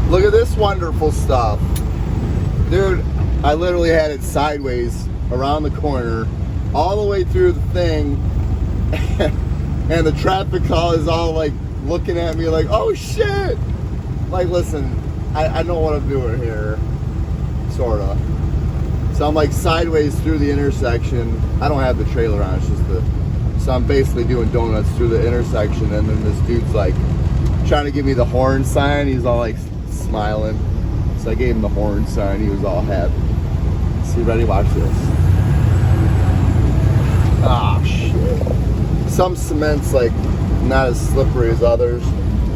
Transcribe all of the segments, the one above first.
Look at this wonderful stuff. Dude, I literally had it sideways around the corner, all the way through the thing, and the traffic call is all like looking at me like, oh shit! Like, listen, I know what I'm doing here, sorta. So I'm like sideways through the intersection. I don't have the trailer on, it's just so I'm basically doing donuts through the intersection, and then this dude's like trying to give me the horn sign. He's all like smiling. So I gave him the horn sign. He was all happy. See, ready? Watch this. Ah, shit. Some cement's like not as slippery as others.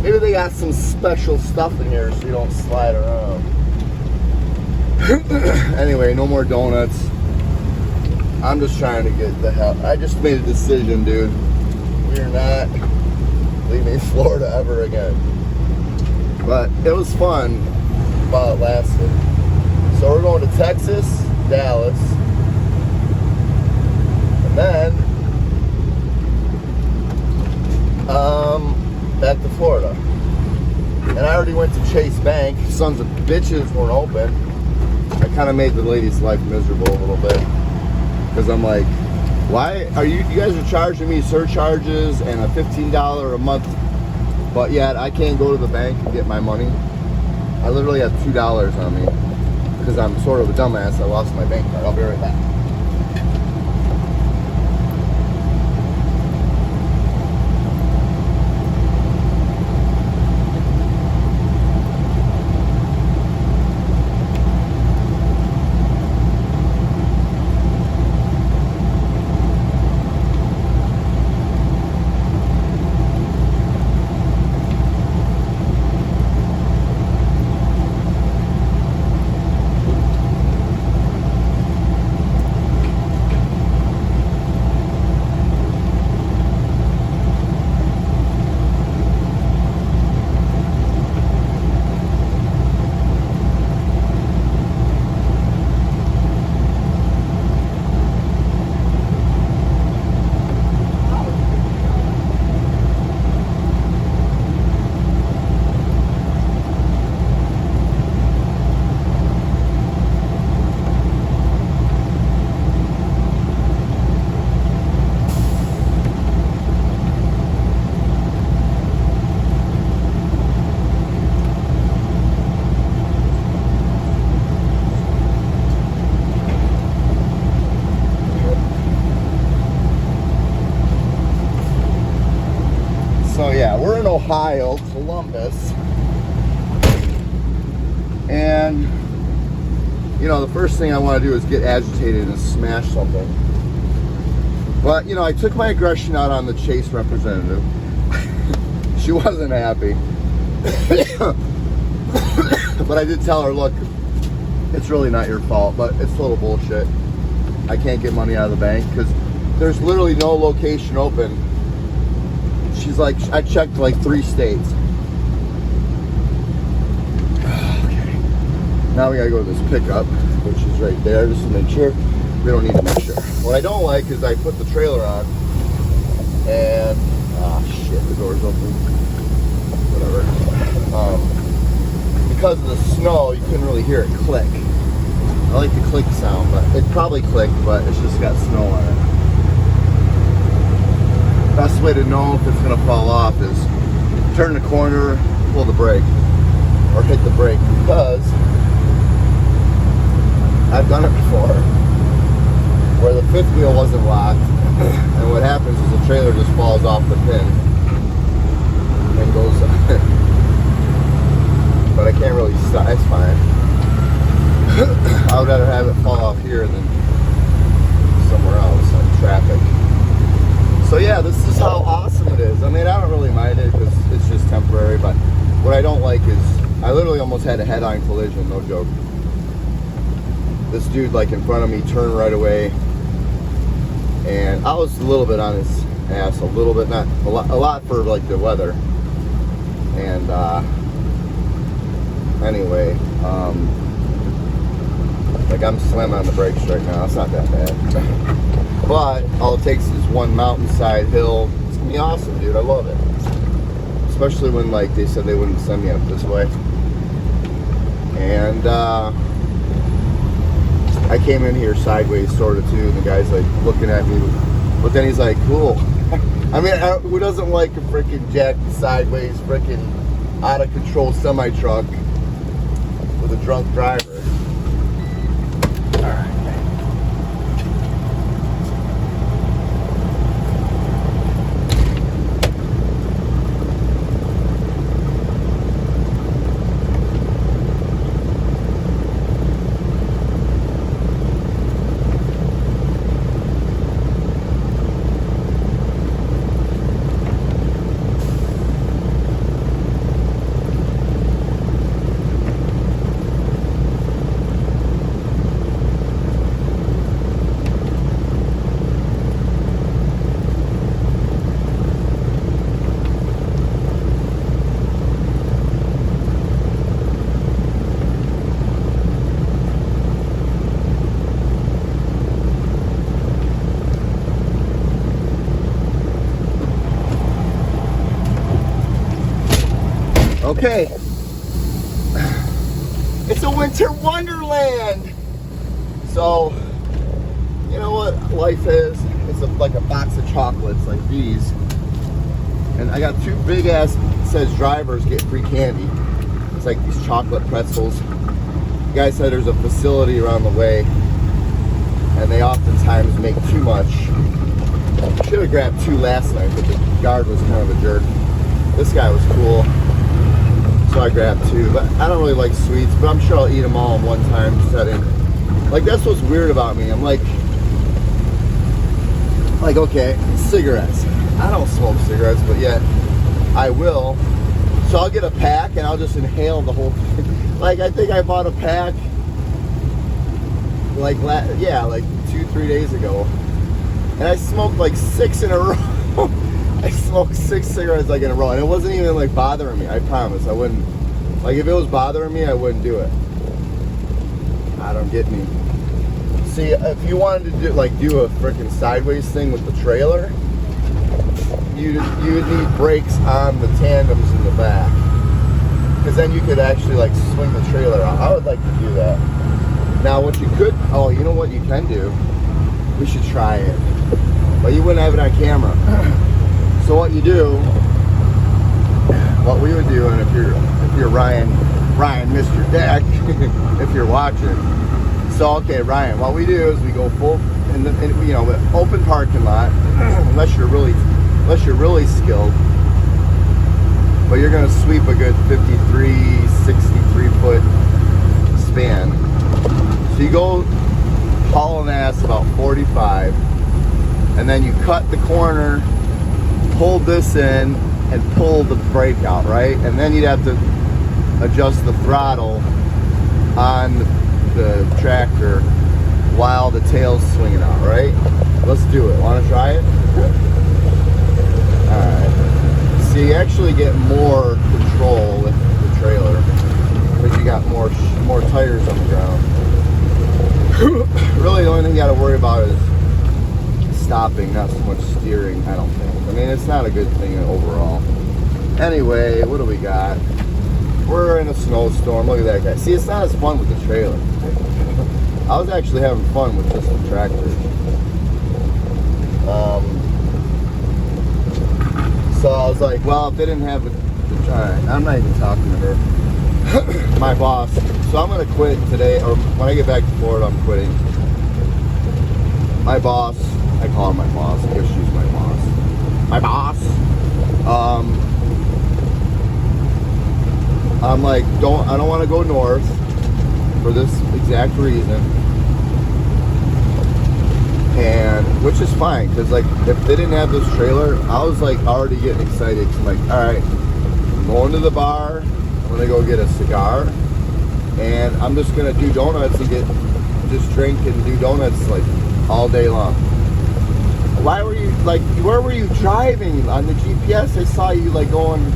Maybe they got some special stuff in here so you don't slide around. Anyway, no more donuts. I'm just trying to get the hell. I just made a decision, dude. We're not leaving Florida ever again. But it was fun while it lasted. So we're going to Texas, Dallas, and then back to Florida. And I already went to Chase Bank. Sons of bitches weren't open. I kind of made the lady's life miserable a little bit, because I'm like, why are you guys are charging me surcharges and a $15 a month, but yet I can't go to the bank and get my money. I literally have $2 on me because I'm sort of a dumbass. I lost my bank card. I'll be right back. So yeah, we're in Ohio, Columbus, and you know, the first thing I want to do is get agitated and smash something. But you know, I took my aggression out on the Chase representative. She wasn't happy. But I did tell her, look, it's really not your fault, but it's total bullshit. I can't get money out of the bank because there's literally no location open. She's like, I checked like 3 states. Okay. Now we gotta go to this pickup, which is right there, just to make sure. We don't need to make sure. What I don't like is I put the trailer on and, shit, the door's open. Whatever. Because of the snow, you couldn't really hear it click. I like the click sound, but it probably clicked, but it's just got snow on it. Best way to know if it's going to fall off is turn the corner, pull the brake, or hit the brake, because I've done it before where the 5th wheel wasn't locked, and what happens is the trailer just falls off the pin and goes but I can't really stop. It's fine. I would rather have it fall off here than somewhere else on traffic. So yeah, this is how awesome it is. I mean, I don't really mind it because it's just temporary, but what I don't like is I literally almost had a head-on collision, no joke. This dude like in front of me turned right away, and I was a little bit on his ass, a little bit, not a lot for like the weather. And anyway, like I'm slamming on the brakes right now. It's not that bad. But all it takes is one mountainside hill. It's gonna be awesome, dude. I love it. Especially when like they said they wouldn't send me up this way. And I came in here sideways sort of too, and the guy's like looking at me, but then he's like, cool. I mean, who doesn't like a freaking jacked sideways freaking out of control semi truck with a drunk driver? All right. Okay, it's a winter wonderland. So, you know what life is? It's like a box of chocolates like these. And I got two big ass, it says drivers get free candy. It's like these chocolate pretzels. The guy said there's a facility around the way, and they oftentimes make too much. Should have grabbed two last night, but the guard was kind of a jerk. This guy was cool, so I grabbed two. But I don't really like sweets, but I'm sure I'll eat them all in one time setting. Like, that's what's weird about me. I'm like, okay, cigarettes. I don't smoke cigarettes, but yet I will. So I'll get a pack and I'll just inhale the whole thing. Like, I think I bought a pack like 2-3 days ago, and I smoked like 6 in a row. I smoked 6 cigarettes like in a row, and it wasn't even like bothering me. I promise I wouldn't. Like, if it was bothering me, I wouldn't do it. I don't get me. See, if you wanted to do a freaking sideways thing with the trailer, you would need brakes on the tandems in the back, because then you could actually like swing the trailer out. I would like to do that. Now, what you could, oh, you know what you can do? We should try it, but you wouldn't have it on camera. So what you do, what we would do, and if you're Ryan, Mr. Deck, if you're watching. So okay, Ryan, what we do is we go full in the open parking lot, unless you're really skilled. But you're gonna sweep a good 53, 63 foot span. So you go hauling ass about 45, and then you cut the corner, pull this in, and pull the brake out, right? And then you'd have to adjust the throttle on the tractor while the tail's swinging out, right? Let's do it. Want to try it? Alright. So you actually get more control with the trailer because you got more tires on the ground. Really, the only thing you got to worry about is stopping, not so much steering, I don't think. I mean, it's not a good thing overall. Anyway, what do we got? We're in a snowstorm. Look at that guy. See, it's not as fun with the trailer. I was actually having fun with just the tractor. So I was like, well, if they didn't have alright, I'm not even talking to her. My boss. So I'm going to quit today, or when I get back to Florida, I'm quitting. My boss, I call her my boss. I guess she's my boss. My boss. I'm like, I don't want to go north for this exact reason, and which is fine, because like if they didn't have this trailer, I was like already getting excited. Cause I'm like, all right, I'm going to the bar. I'm gonna go get a cigar, and I'm just gonna do donuts and just drink and do donuts like all day long. Why were you like? Where were you driving on the GPS? I saw you like going.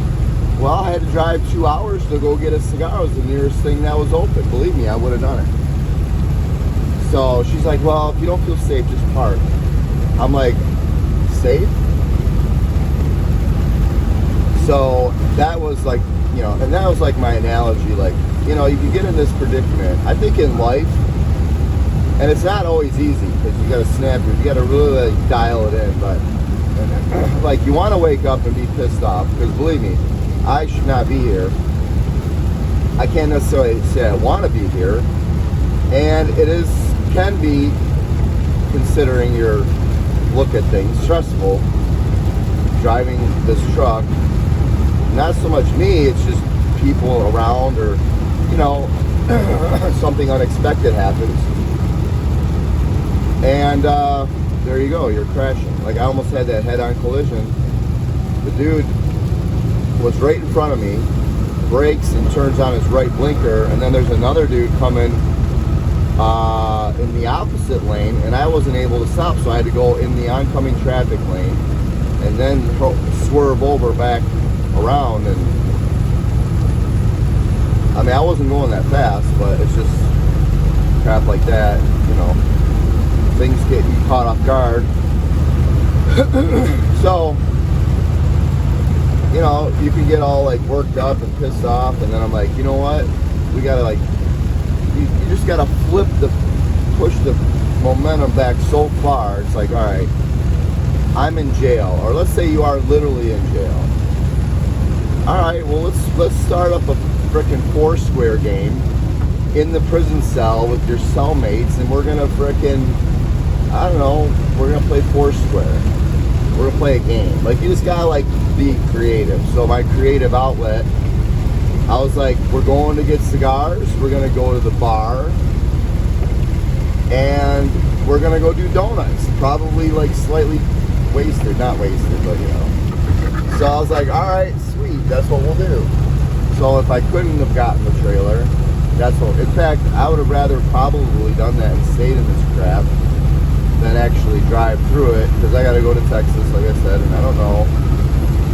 Well, I had to drive 2 hours to go get a cigar. It was the nearest thing that was open. Believe me, I would have done it. So she's like, well, if you don't feel safe, just park. I'm like, safe? So that was like you know, and that was like my analogy, like, you know, if you get in this predicament, I think in life, and it's not always easy because you got to snap, you got to really like dial it in, but like you want to wake up and be pissed off because believe me, I should not be here. I can't necessarily say I want to be here, and it is can be, considering your look at things, stressful driving this truck. Not so much me, it's just people around, or you know, something unexpected happens, and there you go, you're crashing. Like I almost had that head-on collision. The dude was right in front of me, brakes and turns on his right blinker, and then there's another dude coming in the opposite lane, and I wasn't able to stop, so I had to go in the oncoming traffic lane and then swerve over back around. And I mean, I wasn't going that fast, but it's just crap like that, you know, things get you caught off guard. So, you know, you can get all like worked up and pissed off, and then I'm like, you know what, we gotta like, you just gotta push the momentum back so far. It's like, all right, I'm in jail, or let's say you are literally in jail. All right, well let's start up a frickin' Foursquare game in the prison cell with your cellmates, and we're gonna frickin', I don't know, we're gonna play Foursquare. We're gonna play a game. Like you just gotta like be creative. So my creative outlet, I was like, we're going to get cigars, we're gonna go to the bar, and we're gonna go do donuts. Probably like slightly wasted, not wasted, but you know. So I was like, all right, sweet, that's what we'll do. So if I couldn't have gotten the trailer, that's what, in fact, I would have rather probably done that and stayed in this crap than actually drive through it, because I gotta go to Texas, like I said, and I don't know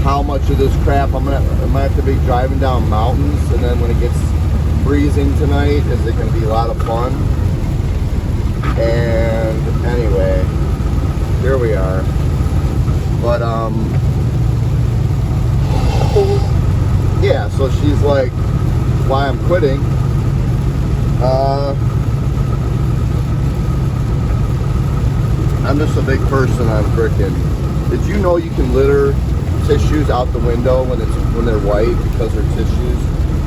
how much of this crap I might have to be driving down mountains, and then when it gets freezing tonight, is it gonna be a lot of fun? And anyway, here we are. But yeah, so she's like, why I'm quitting. I'm just a big person on frickin'. Did you know you can litter tissues out the window when they're white because they're tissues,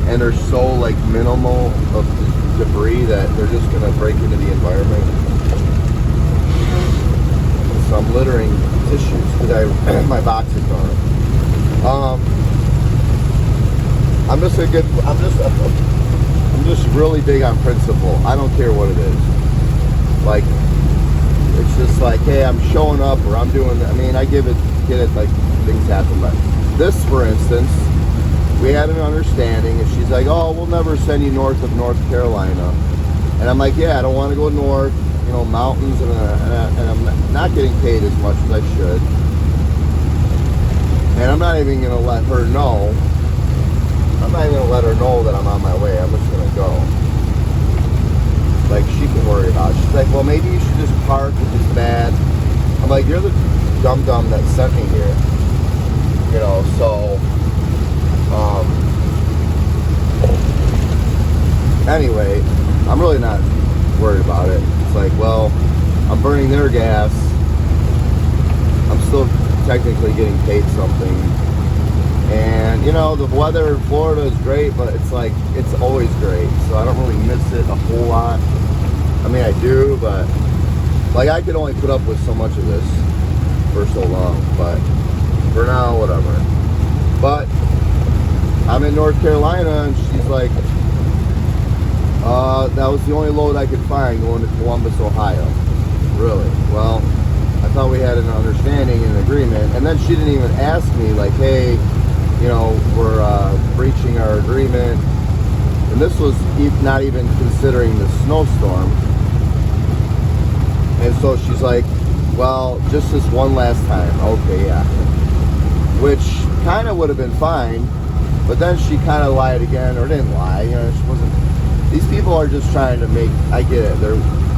and they're so like minimal of debris that they're just gonna break into the environment? So I'm littering tissues because my box is gone. I'm just really big on principle. I don't care what it is. Like, it's just like, hey, I'm showing up, or I'm doing, I mean, I get it, like, things happen. But this, for instance, we had an understanding, and she's like, oh, we'll never send you north of North Carolina. And I'm like, yeah, I don't want to go north, you know, mountains, and I'm not getting paid as much as I should. And I'm not even going to let her know. I'm not even going to let her know that I'm on my way. I'm just going to go. Like, she can worry about it. She's like, well, maybe you should just park, which is bad. I'm like, you're the dum-dum that sent me here. You know, so, anyway, I'm really not worried about it. It's like, well, I'm burning their gas. I'm still technically getting paid something. And, you know, the weather in Florida is great, but it's like, it's always great. So I don't really miss it a whole lot. I mean, I do, but, like, I could only put up with so much of this for so long. But for now, whatever. But I'm in North Carolina, and she's like, that was the only load I could find going to Columbus, Ohio. Really? Well, I thought we had an understanding and an agreement. And then she didn't even ask me, like, hey, you know, we're breaching our agreement. And this was not even considering the snowstorm. And so she's like, well, just this one last time. Okay, yeah. Which kind of would have been fine. But then she kind of lied again, or didn't lie. You know, she wasn't. These people are just trying to make, I get it.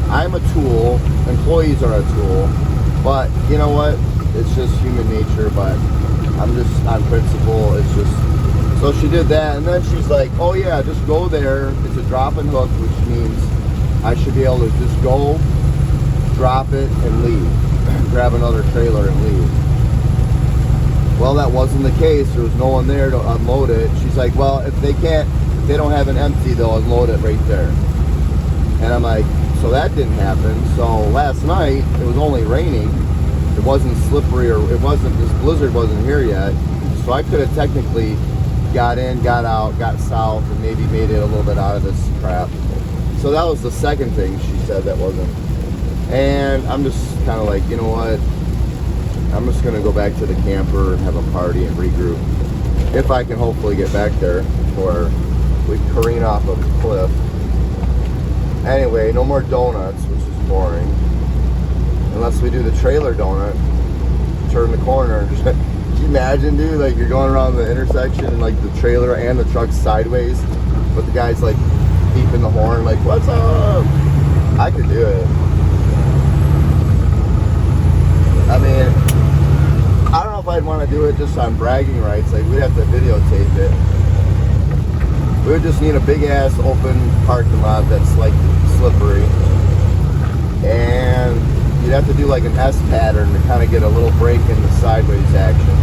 I'm a tool. Employees are a tool. But you know what? It's just human nature. But I'm just on principle. It's just So she did that, and then she's like, oh yeah, just go there. It's a drop and hook, which means I should be able to just go, drop it, and leave. Grab another trailer and leave. Well, that wasn't the case. There was no one there to unload it. She's like, well, if they don't have an empty, they'll unload it right there. And I'm like, so that didn't happen. So last night, it was only raining. It wasn't slippery, or this blizzard wasn't here yet. So I could have technically got in, got out, got south, and maybe made it a little bit out of this crap. So that was the second thing she said that wasn't. And I'm just kind of like, you know what? I'm just going to go back to the camper and have a party and regroup. If I can hopefully get back there before we careen off of a cliff. Anyway, no more donuts, which is boring. Unless we do the trailer donut. Turn the corner and just... Can you imagine, dude? Like, you're going around the intersection and, like, the trailer and the truck's sideways. But the guy's, like, beeping the horn, like, what's up? I could do it. I mean... I don't know if I'd want to do it just on bragging rights. Like, we'd have to videotape it. We would just need a big ass open parking lot that's like slippery, and you'd have to do like an S pattern to kind of get a little break in the sideways action.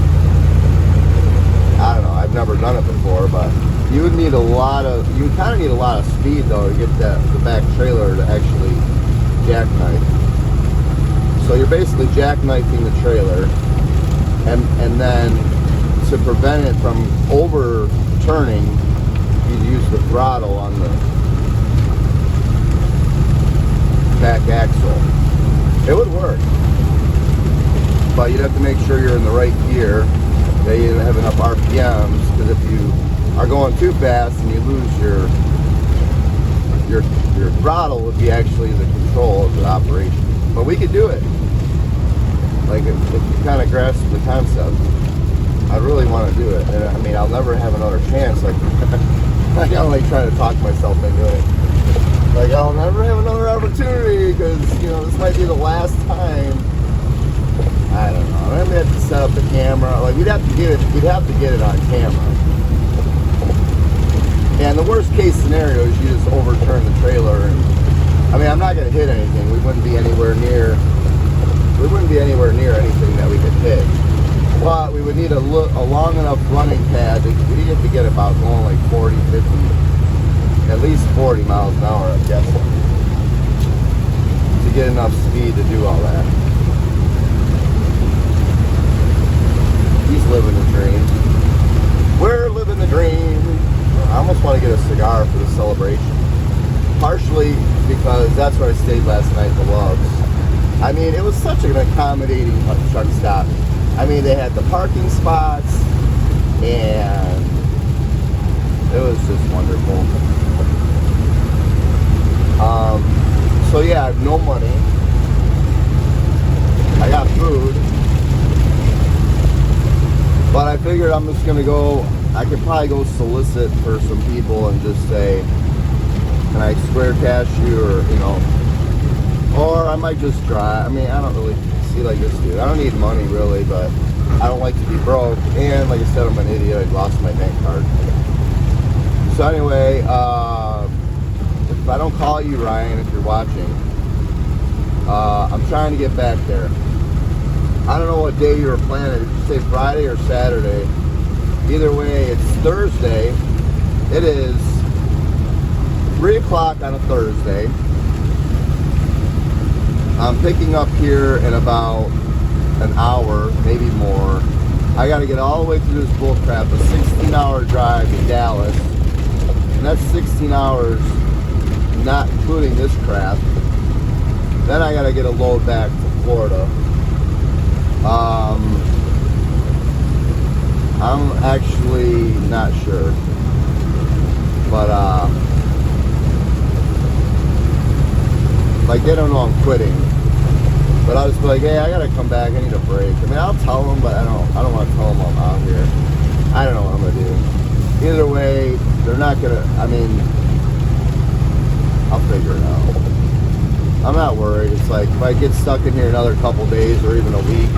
I don't know. I've never done it before, but you would need a lot of. You would kind of need a lot of speed though to get the back trailer to actually jackknife. So you're basically jackknifing the trailer. And then to prevent it from overturning, you'd use the throttle on the back axle. It would work, but you'd have to make sure you're in the right gear, that you have enough RPMs, because if you are going too fast and you lose your throttle, would be actually the control of the operation. But we could do it. Like, if you kind of grasp the concept, I really want to do it. And I mean, I'll never have another chance. Like, I'm like trying to talk myself into it. Like, I'll never have another opportunity because, you know, this might be the last time. I don't know. Then we have to set up the camera. Like, we'd have to get it on camera. And the worst case scenario is you just overturn the trailer. And, I mean, I'm not going to hit anything. We wouldn't be anywhere near anything that we could hit. But we would need a long enough running pad. We need to get about going like 40, 50, at least 40 miles an hour, I'm guessing, to get enough speed to do all that. He's living the dream. We're living the dream. I almost want to get a cigar for the celebration. Partially because that's where I stayed last night, the Loves. I mean, it was such an accommodating truck stop. I mean, they had the parking spots, and it was just wonderful. So yeah, I have no money. I got food, but I figured I'm just gonna go. I could probably go solicit for some people and just say, can I square cash you, or you know. Or I might just drive. I mean, I don't really see like this dude. I don't need money really, but I don't like to be broke. And like I said, I'm an idiot. I lost my bank card. So anyway, if I don't call you, Ryan, if you're watching, I'm trying to get back there. I don't know what day you were planning. Did you say Friday or Saturday? Either way, it's Thursday. It is 3 o'clock on a Thursday. I'm picking up here in about an hour, maybe more. I got to get all the way through this bull crap, a 16-hour drive to Dallas. And that's 16 hours, not including this crap. Then I got to get a load back to Florida. I'm actually not sure. But, like, they don't know I'm quitting. But I'll just be like, hey, I gotta come back, I need a break. I mean, I'll tell them, but I don't want to tell them I'm out here. I don't know what I'm gonna do. Either way, they're not gonna, I mean, I'll figure it out. I'm not worried. It's like, if I get stuck in here another couple days or even a week,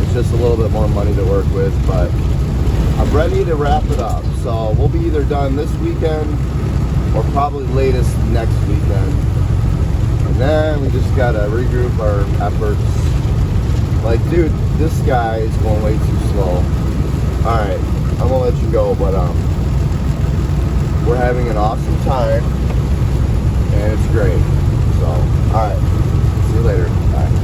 it's just a little bit more money to work with, but I'm I'm ready to wrap it up. So we'll be either done this weekend or probably latest next weekend. And then we just gotta regroup our efforts. Like, dude, this guy is going way too slow. Alright, I'm gonna let you go, but we're having an awesome time and it's great. So, alright. See you later. Bye.